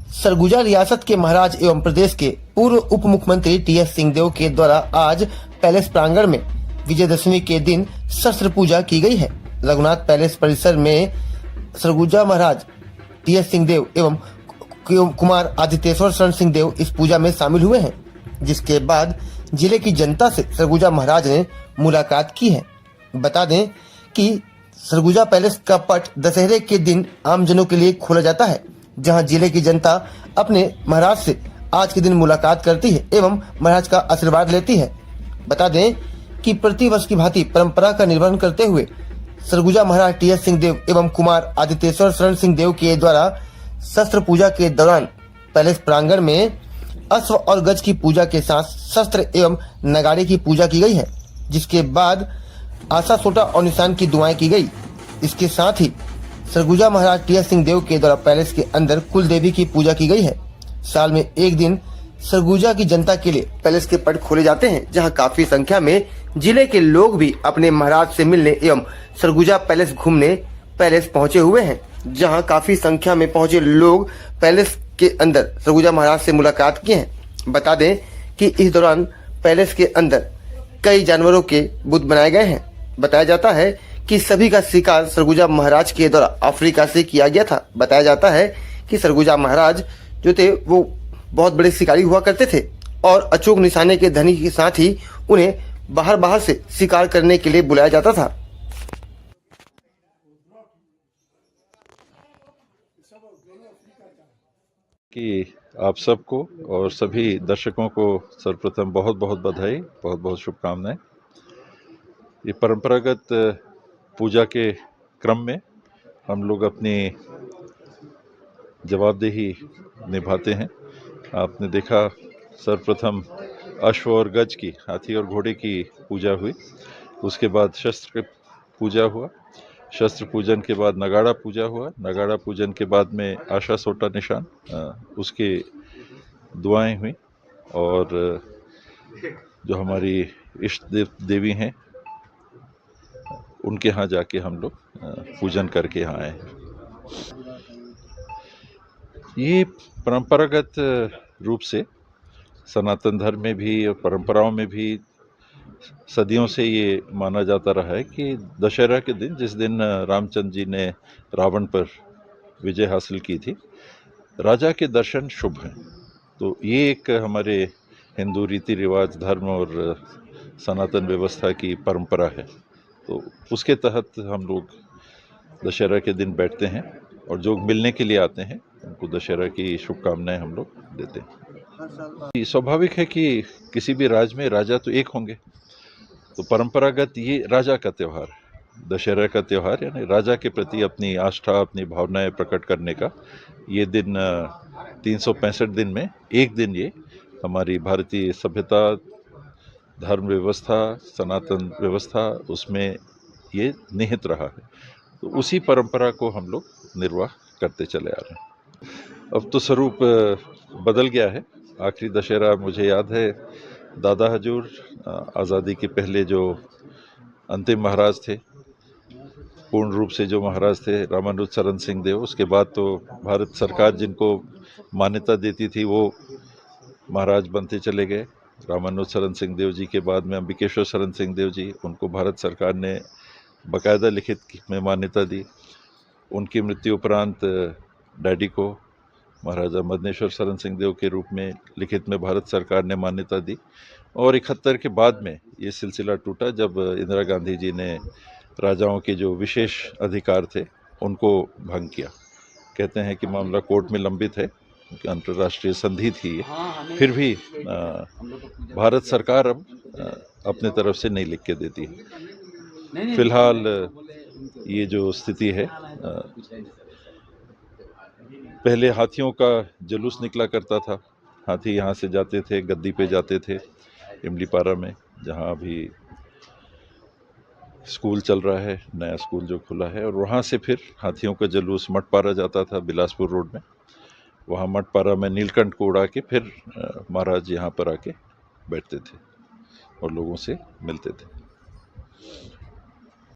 सरगुजा रियासत के महाराज एवं प्रदेश के पूर्व उप मुख्यमंत्री टीएस सिंहदेव के द्वारा आज पैलेस प्रांगण में विजयदशमी के दिन शस्त्र पूजा की गई है। रघुनाथ पैलेस परिसर में सरगुजा महाराज टीएस सिंहदेव एवं कुमार आदित्येश्वर शरण सिंहदेव इस पूजा में शामिल हुए हैं, जिसके बाद जिले की जनता से सरगुजा महाराज ने मुलाकात की है। बता दें कि सरगुजा पैलेस का पट दशहरे के दिन आमजनों के लिए खोला जाता है, जहां जिले की जनता अपने महाराज से आज के दिन मुलाकात करती है एवं महाराज का आशीर्वाद लेती है। बता दें कि प्रतिवर्ष की भांति परंपरा का निर्वहन करते हुए सरगुजा महाराज टीएस सिंहदेव एवं कुमार आदित्येश्वर शरण सिंहदेव के द्वारा शस्त्र पूजा के दौरान पैलेस प्रांगण में अश्व और गज की पूजा के साथ शस्त्र एवं नगाड़े की पूजा की गई है, जिसके बाद आशा सोटा और निशान की दुआएं की गई। इसके साथ ही सरगुजा महाराज टीएस सिंहदेव के द्वारा पैलेस के अंदर कुल देवी की पूजा की गई है। साल में एक दिन सरगुजा की जनता के लिए पैलेस के पट खोले जाते हैं, जहां काफी संख्या में जिले के लोग भी अपने महाराज से मिलने एवं सरगुजा पैलेस घूमने पैलेस पहुंचे हुए हैं। जहां काफी संख्या में पहुंचे लोग पैलेस के अंदर सरगुजा महाराज से मुलाकात किए हैं। बता दें कि इस दौरान पैलेस के अंदर कई जानवरों के बुत बनाए गए हैं। बताया जाता है कि सभी का शिकार सरगुजा महाराज के द्वारा अफ्रीका से किया गया था। बताया जाता है कि सरगुजा महाराज जो थे वो बहुत बड़े शिकारी हुआ करते थे और अचूक निशाने के धनी के साथ ही उन्हें बाहर से शिकार करने के लिए बुलाया जाता था। कि आप सबको और सभी दर्शकों को सर्वप्रथम बहुत बहुत बधाई, बहुत बहुत शुभकामनाएं। ये परंपरागत पूजा के क्रम में हम लोग अपनी जवाबदेही निभाते हैं। आपने देखा सर्वप्रथम अश्व और गज की, हाथी और घोड़े की पूजा हुई, उसके बाद शस्त्र पूजा हुआ, शस्त्र पूजन के बाद नगाड़ा पूजा हुआ, नगाड़ा पूजन के बाद में आशा सोटा निशान, उसके दुआएं हुई और जो हमारी इष्ट देवी हैं उनके यहाँ जाके हम लोग पूजन करके यहाँ आए। ये परंपरागत रूप से सनातन धर्म में भी और परंपराओं में भी सदियों से ये माना जाता रहा है कि दशहरा के दिन, जिस दिन रामचंद्र जी ने रावण पर विजय हासिल की थी, राजा के दर्शन शुभ हैं। तो ये एक हमारे हिंदू रीति रिवाज, धर्म और सनातन व्यवस्था की परंपरा है। तो उसके तहत हम लोग दशहरा के दिन बैठते हैं और जो मिलने के लिए आते हैं उनको दशहरा की शुभकामनाएं हम लोग देते हैं। स्वाभाविक है कि किसी भी राज्य में राजा तो एक होंगे, तो परंपरागत ये राजा का त्यौहार, दशहरा का त्यौहार, यानी राजा के प्रति अपनी आस्था, अपनी भावनाएं प्रकट करने का ये दिन 365 दिन में एक दिन ये हमारी भारतीय सभ्यता, धर्म व्यवस्था, सनातन व्यवस्था, उसमें ये निहित रहा है। तो उसी परंपरा को हम लोग निर्वाह करते चले आ रहे हैं। अब तो स्वरूप बदल गया है। आखिरी दशहरा मुझे याद है, दादा हजूर आज़ादी के पहले जो अंतिम महाराज थे, पूर्ण रूप से जो महाराज थे, रामानुज शरण सिंहदेव, उसके बाद तो भारत सरकार जिनको मान्यता देती थी वो महाराज बनते चले गए। रामानुज शरण सिंहदेव जी के बाद में अंबिकेश्वर शरण सिंहदेव जी, उनको भारत सरकार ने बाकायदा लिखित में मान्यता दी। उनकी मृत्यु उपरांत डैडी को महाराजा मदनेश्वर शरण सिंहदेव के रूप में लिखित में भारत सरकार ने मान्यता दी और 71 के बाद में ये सिलसिला टूटा जब इंदिरा गांधी जी ने राजाओं के जो विशेष अधिकार थे उनको भंग किया। कहते हैं कि मामला कोर्ट में लंबित है, अंतर्राष्ट्रीय संधि थी ये, फिर भी भारत सरकार अब अपने तरफ से नहीं लिख के देती है। फिलहाल ये जो स्थिति है, पहले हाथियों का जुलूस निकला करता था, हाथी यहाँ से जाते थे, गद्दी पे जाते थे इमलीपारा में, जहाँ अभी स्कूल चल रहा है, नया स्कूल जो खुला है, और वहाँ से फिर हाथियों का जुलूस मठपारा जाता था बिलासपुर रोड में। वहाँ मठपारा में नीलकंठ को उड़ा के फिर महाराज यहाँ पर आके बैठते थे और लोगों से मिलते थे।